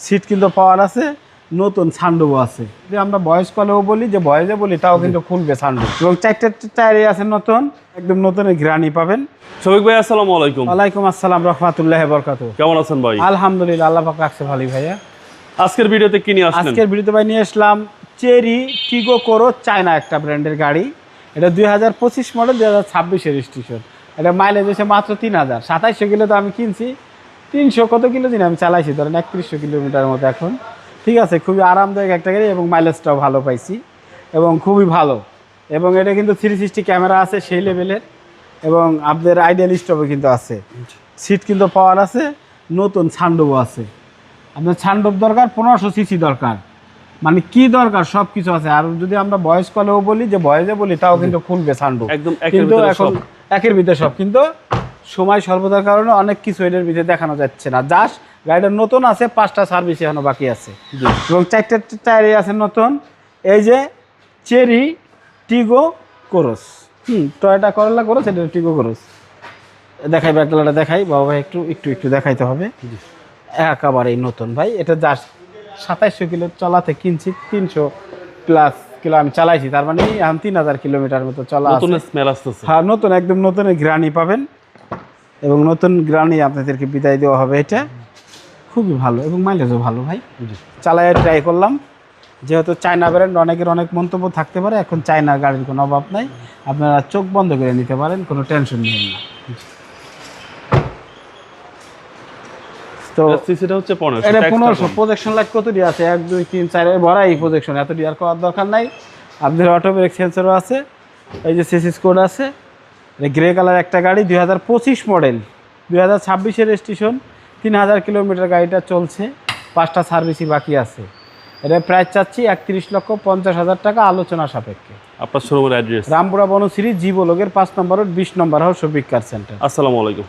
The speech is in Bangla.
সিট কিন্তু পাওয়ার আছে, নতুন সানরুফ আছে। যদি আমরা ভয়েস কলেও বলি, যে ভয়েসে বলি, তাও কিন্তু খুলবে সানরুফ। এবং চারটে টায়ারে আছে নতুন, একদম নতুনের গ্রানি পাবেন। শফিক ভাই আসসালামু আলাইকুম। ওয়ালাইকুম আসসালাম রাহমাতুল্লাহি ওয়া বারাকাতুহু। কেমন আছেন ভাই? আলহামদুলিল্লাহ, আল্লাহ পাক রাখছে ভালোই ভাইয়া। আজকের ভিডিওতে কি নিয়ে আসলেন? আজকের ভিডিওতে ভাই নিয়ে আসলাম চেরি টিগো করো, চায়না একটা ব্র্যান্ডের গাড়ি। এটা 2025 মডেল, 2026 রেজিস্ট্রেশন। এটা মাইলেজ হচ্ছে মাত্র 3000। 2700 কিলো তো আমি কিনছি, 300 কত কিলো দিন আমি চালাইছি, ধরেন 3100 কিলোমিটারের মতো এখন। ঠিক আছে, খুবই আরামদায়ক একটা গাড়ি এবং মাইলেজটাও ভালো পাইছি এবং খুবই ভালো। এবং এটা কিন্তু 360 ক্যামেরা আছে সেই লেভেলের, এবং আপনাদের আইডিয়াল স্টপও কিন্তু আছে। সিট কিন্তু পাওয়ার আছে, নতুন সানরুফও আছে। আপনার সানরুফ দরকার, 1500 সিসি দরকার, মানে কি দরকার সব কিছু আছে। আর যদি আমরা ভয়েস কলেও বলি, যে ভয়েসে বলি, তাও কিন্তু খুলবে সানরুফ। একদম কিন্তু এখন একের ভিতরে সব, কিন্তু সময় স্বল্পতার কারণে অনেক কিছু এটার ভিতরে দেখানো যাচ্ছে না। জাস্ট গাড়িটা নতুন আছে, 5টা সার্ভিস এখনো বাকি আছে এবং 4টে টায়ারে আছে নতুন। এই যে চেরি টিগো কোরস, টয়োটা করোলা কোরস, এটা টিগো কোরস। দেখাই ব্যাকলাটা, দেখাই বাবা ভাই, একটু একটু একটু দেখাইতে হবে। একেবারেই নতুন ভাই। এটা জাস্ট 2700 কিলো চলাতে কিনছি, 300 প্লাস কিলো আমি চালাইছি, তার মানে এখন 3000 কিলোমিটার মতো চলা আছে। নতুন স্মেল আসতেছে। হ্যাঁ, নতুন, একদম নতুনের গ্রানি পাবেন এবং নতুন গ্রানি আপনাদেরকে বিদায় দেওয়া হবে। এটা খুবই ভালো এবং মাইলেজও ভালো ভাই। চালায় ট্রাই করলাম, যেহেতু চায়না ব্র্যান্ড, অনেকের অনেক মন্তব্য থাকতে পারে। এখন চায়নার গাড়ির কোনো অভাব নাই, আপনারা চোখ বন্ধ করে নিতে পারেন, কোনো টেনশন নেই না। তো সিসিটা হচ্ছে 1500। এটা 1500। প্রজেকশন লাইট কতটি আছে? 1 2 3 4 ভরা এই প্রজেকশন, এত ডিয়ার করার দরকার নাই। আপনাদের অটো ব্রেক সেন্সরও আছে, এই যে সিসিস কোড আছে। এটা গ্রে কালার একটা গাড়ি, 2025 মডেল, 2026 রেজিস্ট্রেশন, 3000 কিলোমিটার গাড়িটা চলছে, 5টা সার্ভিসই বাকি আছে। এটা প্রাইস চাচ্ছি 31,50,000 টাকা, আলোচনা সাপেক্ষে। আপনার শোরুমের অ্যাড্রেস? রামপুরা বনশ্রী, জি ব্লকের 5 নম্বর রোড, 20 নম্বর হাউস, শফিক কার সেন্টার। আসসালামু আলাইকুম।